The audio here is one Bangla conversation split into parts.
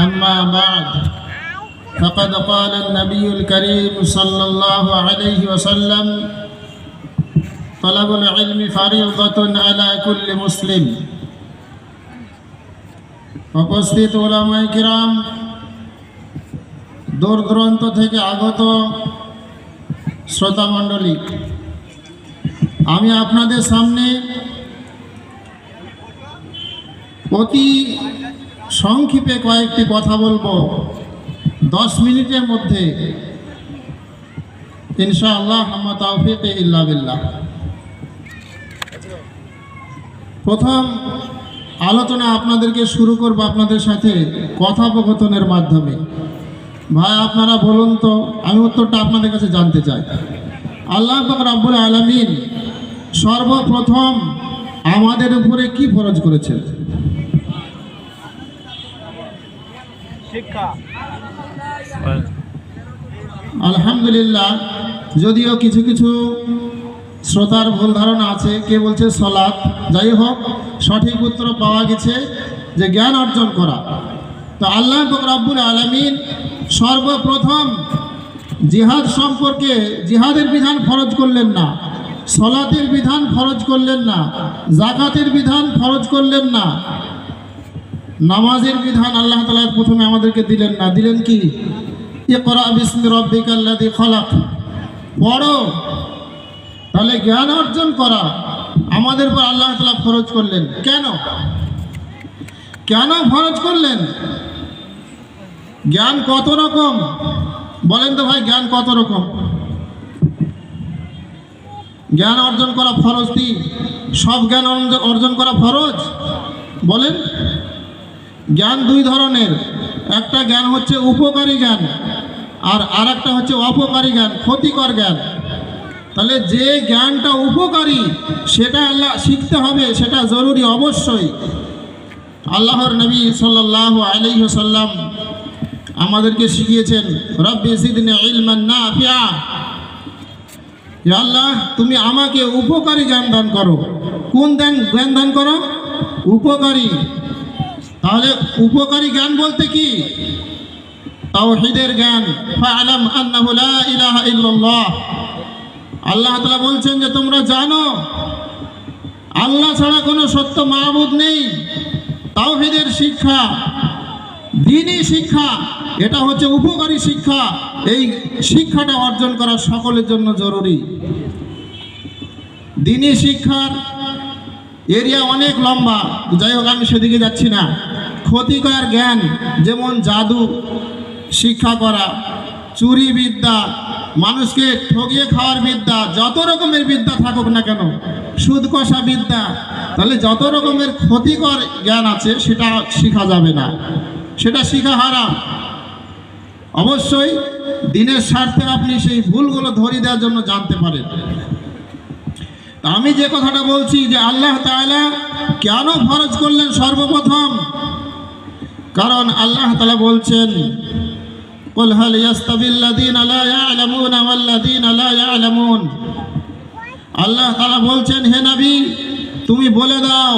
أما بعد فقد قال النبي الكريم صلى الله عليه وسلم طلب العلم فريضة على كل مسلم। উপস্থিত উলামায়ে কিরাম, দূর দূরান্ত থেকে আগত শ্রোতা মণ্ডলী, আমি আপনাদের সামনে অতি সংক্ষেপে কয়েকটি কথা বলবো 10 মিনিটের মধ্যে ইনশাআল্লাহ। হাম্মা তাওফীক ইল্লা বিল্লাহ। প্রথম আলোচনা আপনাদেরকে শুরু করব আপনাদের সাথে কথোপকথনের মাধ্যমে। ভাই আপনারা বলুন তো, আমি উত্তরটা আপনাদের কাছে জানতে চাই। আল্লাহ পাক রব্বুল আলামিন সর্বপ্রথম আমাদের উপরে কি ফরজ করেছেন? শিক্ষা। আলহামদুলিল্লাহ, যদিও কিছু কিছু শ্রোতার ভুল ধারণা আছে, কে বলছে সালাত। যাই হোক, সঠিক উত্তর পাওয়া গেছে যে জ্ঞান অর্জন করা। তো আল্লাহ পাক রব্বুল আলামিন সর্বপ্রথম জিহাদ সম্পর্কে জিহাদের বিধান ফরজ করলেন না, সালাতের বিধান ফরজ করলেন না, যাকাতের বিধান ফরজ করলেন না, নামাজের বিধান আল্লাহ তাআলা প্রথমে আমাদেরকে দিলেন না। দিলেন কি? ইকরা বিসমি রাব্বিকাল্লাযী খলাক, পড়ো। তাহলে জ্ঞান অর্জন করা আমাদের উপর আল্লাহ তাআলা ফরজ করলেন। কেন কেন ফরজ করলেন? জ্ঞান কত রকম বলেন তো ভাই? জ্ঞান কত রকম? জ্ঞান অর্জন করা ফরজ কি? সব জ্ঞান অর্জন করা ফরজ? বলেন। জ্ঞান দুই ধরনের, একটা জ্ঞান হচ্ছে উপকারী জ্ঞান, আর আরেকটা হচ্ছে অপকারী জ্ঞান, ক্ষতিকর জ্ঞান। তাহলে যে জ্ঞানটা উপকারী সেটা আল্লাহ শিখতে হবে, সেটা জরুরি অবশ্যই। আল্লাহর নবী সাল্লাল্লাহু আলাইহি ওয়াসাল্লাম আমাদেরকে শিখিয়েছেন, রব্বি জিদনি ইলমান নাফিআ, হে আল্লাহ তুমি আমাকে উপকারী জ্ঞান দান করো। কোন জ্ঞান দান করো? উপকারী। তাহলে উপকারী জ্ঞান বলতে কি? তাওহীদের জ্ঞান। ফা'লাম আন্নাহু লা ইলাহা ইল্লাল্লাহ, আল্লাহ তাআলা বলছেন যে তোমরা জানো আল্লাহ ছাড়া কোনো সত্য মাবুদ নেই। তাওহীদের শিক্ষা, দ্বীনি শিক্ষা, এটা হচ্ছে উপকারী শিক্ষা। এই শিক্ষাটা অর্জন করা সকলের জন্য জরুরি। দ্বীনি শিক্ষার এরিয়া অনেক লম্বা, যাই হোক আমি সেদিকে যাচ্ছি না। ক্ষতিকর জ্ঞান যেমন জাদু শিক্ষা করা, চুরি বিদ্যা, মানুষকে ঠকিয়ে খাওয়ার বিদ্যা, যত রকমের বিদ্যা থাকুক না কেন, সুদ কষা বিদ্যা, তাহলে যত রকমের ক্ষতিকর জ্ঞান আছে সেটা শেখা যাবে না, সেটা শেখা হারাম। অবশ্যই দিনের স্বার্থে আপনি সেই ভুলগুলো ধরিয়ে দেওয়ার জন্য জানতে পারেন। আমি যে কথাটা বলছি যে আল্লাহ তাআলা কেন ফরজ করলেন সর্বপ্রথম? কারণ আল্লাহ তাআলা বলছেন, কুল হাল ইয়াস্তাবিল্লাযীনা লা ইয়ালামুনা ওয়াল্লাযীনা লা ইয়ালামুন। আল্লাহ তাআলা বলছেন, হে নবী তুমি বলে দাও,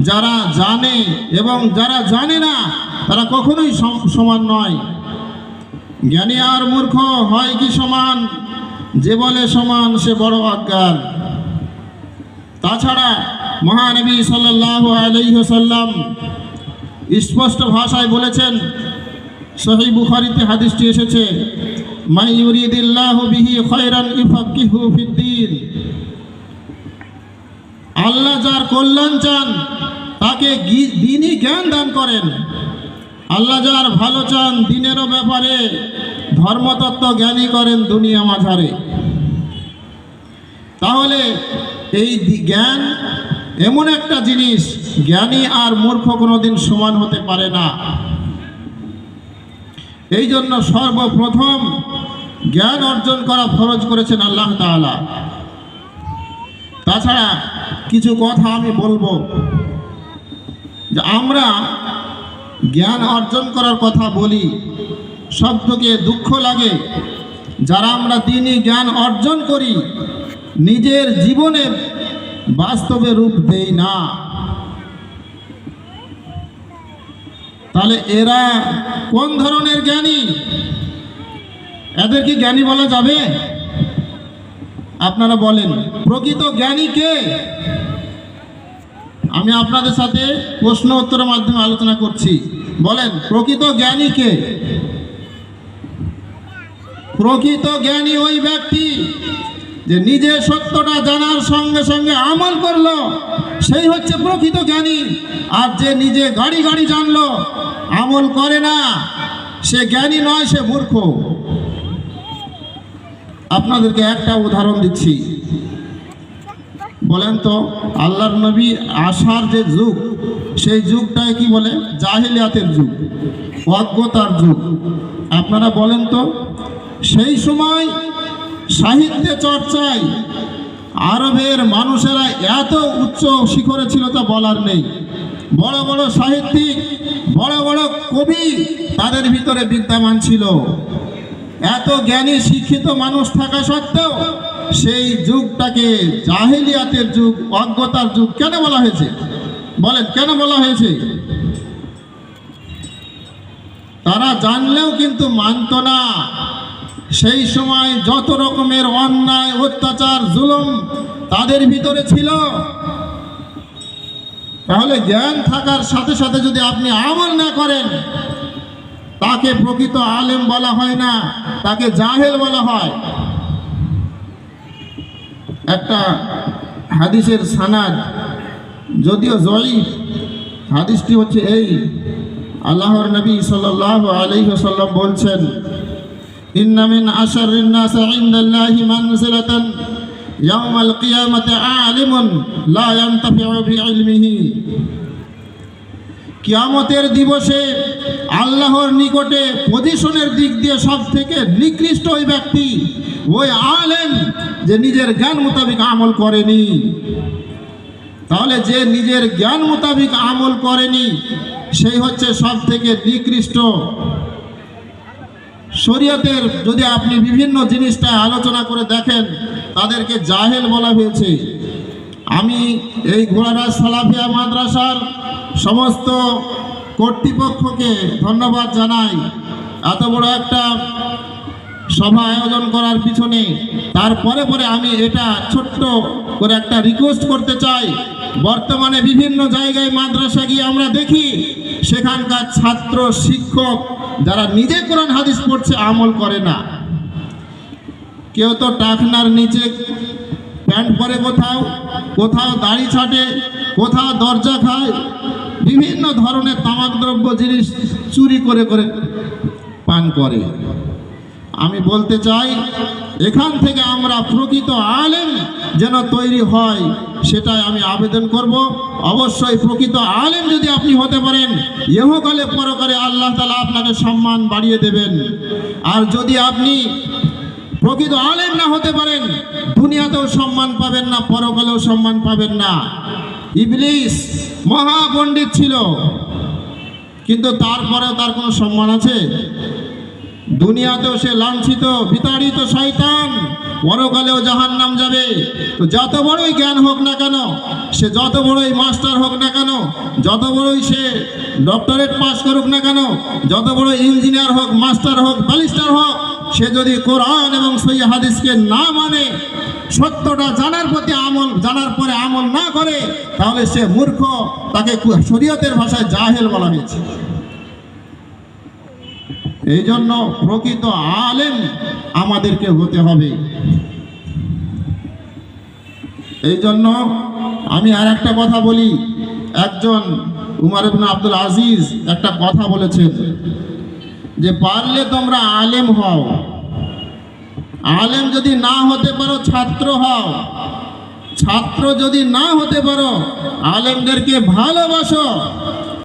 যারা জানে এবং যারা জানে না তারা কখনোই সমান নয়। জ্ঞানী আর মূর্খ হয় কি সমান? যে বলে সমান সে বড় অজ্ঞান। তাছাড়া মহানবী সাল্লাল্লাহু আলাইহি ওয়াসাল্লাম স্পষ্ট ভাষায় বলেছেন, সহিহ বুখারীতে হাদিসটি এসেছে, মান ইউরিদিল্লাহু বিহি খায়রান ইউফাক্কিহু ফিদ্দীন। আল্লাহ যার কল্যাণ চান তাকে দ্বীনি জ্ঞান দান করেন। আল্লাহ যার ভালো চান দ্বীনেরও ব্যাপারে ধর্মতত্ত্ব জ্ঞানী করেন দুনিয়া মাঝারে। তাহলে এই জ্ঞান এমন একটা জিনিস, জ্ঞানী আর মূর্খ কোনোদিন সমান হতে পারে না। এই জন্য সর্বপ্রথম জ্ঞান অর্জন করা ফরজ করেছেন আল্লাহ তাআলা। তাছাড়া কিছু কথা আমি বলবো যে আমরা জ্ঞান অর্জন করার কথা বলি, শব্দকে দুঃখ লাগে। যারা আমরা দ্বীনি জ্ঞান অর্জন করি নিজের জীবনে বাস্তবে রূপ দেই না। তাহলে এরা কোন ধরনের জ্ঞানী? এদের কি জ্ঞানী বলা যাবে? আপনারা বলেন, প্রকৃত জ্ঞানী কে? আমি আপনাদের সাথে প্রশ্ন উত্তরের মাধ্যমে আলোচনা করছি। বলেন, প্রকৃত জ্ঞানী কে? প্রকৃত জ্ঞানী ওই ব্যক্তি যে নিজে সত্যটা জানার সঙ্গে সঙ্গে আমল করলো, সেই হচ্ছে প্রকৃত জ্ঞানী। আর যে নিজে গাড়ি গাড়ি জানলো, আমল করে না, সে জ্ঞানী নয়, সে মূর্খ। আপনাদেরকে একটা উদাহরণ দিচ্ছি। বলেন তো, আল্লাহর নবী আসার যে যুগ, সেই যুগটাকে কি বলে? জাহিলিয়াতের যুগ, অজ্ঞতার যুগ। আপনারা বলেন তো, সেই সময় সাহিত্য চর্চায় আরবের মানুষেরা এত উচ্চ শিখরে ছিল তা বলার নেই। বড় বড় সাহিত্যিক, বড় বড় কবি তাদের ভিতরে বিদ্যমান ছিল। এত জ্ঞানী শিক্ষিত মানুষ থাকা সত্ত্বেও সেই যুগটাকে জাহিলিয়াতের যুগ, অজ্ঞতার যুগ কেন বলা হয়েছে? বলেন, কেন বলা হয়েছে? তারা জানলেও কিন্তু মানত না। সেই সময় যত রকমের অন্যায়, অত্যাচার, জুলুম তাদের ভিতরে ছিল। তাহলে জ্ঞান থাকার সাথে সাথে যদি আপনি আমল না করেন, তাকে প্রকৃত আলেম বলা হয় না, তাকে জাহেল বলা হয়। একটা হাদিসের সানাদ, যদিও জয়ীফ, হাদিসটি হচ্ছে এই: আল্লাহর নবী সাল্লাল্লাহু আলাইহি ওয়াসাল্লাম বলছেন, ইন্না মিন আশারিন নাস ইনদাল্লাহি মানজিলাতান ইয়াউমাল কিয়ামাতি আলিমুন লা ইয়ানতাফিউ বিইলমিহি। কিয়ামতের দিবসে আল্লাহর নিকটে পজিশনের দিক দিয়ে সব থেকে নিকৃষ্ট ওই ব্যক্তি, ওই আলেম যে নিজের জ্ঞান মোতাবিক আমল করেনি। তাহলে যে নিজের জ্ঞান মোতাবিক আমল করেনি, সেই হচ্ছে সব থেকে নিকৃষ্ট। শরীয়তের যদি আপনি বিভিন্ন জিনিসটা আলোচনা করে দেখেন, তাদেরকে জাহেল বলা হয়েছে। আমি এই ঘোড়ারাজ সালাফিয়া মাদ্রাসার সমস্ত কর্তৃপক্ষকে ধন্যবাদ জানাই, এত বড় একটা সভা আয়োজন করার পিছনে। তারপরে পরে আমি এটা ছোট্ট করে একটা রিকোয়েস্ট করতে চাই। বর্তমানে বিভিন্ন জায়গায় মাদ্রাসা গিয়ে আমরা দেখি, সেখানকার ছাত্র শিক্ষক যারা নিজে কোরআন হাদিস পড়ছে, আমল করে না। কেউ তো টাকনার নিচে প্যান্ট পরে, কোথাও কোথাও দাড়ি ছাটে, কোথাও দরজা খায়, বিভিন্ন ধরনের তামাকদ্রব্য জিনিস চুরি করে করে পান করে। আমি বলতে চাই, এখান থেকে আমরা প্রকৃত আলেম যেন তৈরি হয়, সেটাই আমি আবেদন করব। অবশ্যই প্রকৃত আলেম যদি আপনি হতে পারেন, ইহকালে পরকালে আল্লাহ তাআলা আপনাকে সম্মান বাড়িয়ে দেবেন। আর যদি আপনি প্রকৃত আলেম না হতে পারেন, দুনিয়াতেও সম্মান পাবেন না, পরকালেও সম্মান পাবেন না। ইবলিস মহাপণ্ডিত ছিল, কিন্তু তারপরেও তার কোনো সম্মান আছে? দুনিয়াতেও সে লাঞ্ছিত, বিতাড়িত শয়তান, পরকালেও জাহান্নাম যাবে। তো যত বড়ই জ্ঞান হোক না কেন, সে যত বড়ই মাস্টার হোক না কেন, যত বড়ই সে ডক্টরেট পাস করুক না কেন, যত বড় ইঞ্জিনিয়ার হোক, মাস্টার হোক, ব্যারিস্টার হোক, সে যদি কোরআন এবং সহিহ হাদিসকে না মানে, সত্যটা জানার প্রতি আমল, জানার পরে আমল না করে, তাহলে সে মূর্খ। তাকে শরীয়তের ভাষায় জাহেল বলা হয়েছে। এই জন্য প্রকৃত আলেম আমাদেরকে হতে হবে। এই জন্য আমি আর একটা কথা বলি। একজন উমর ইবনে আব্দুল আজিজ একটা কথা বলেছেন যে, পারলে তোমরা আলেম হও, আলেম যদি না হতে পারো ছাত্র হও, ছাত্র যদি না হতে পারো আলেমদেরকে ভালোবাসো,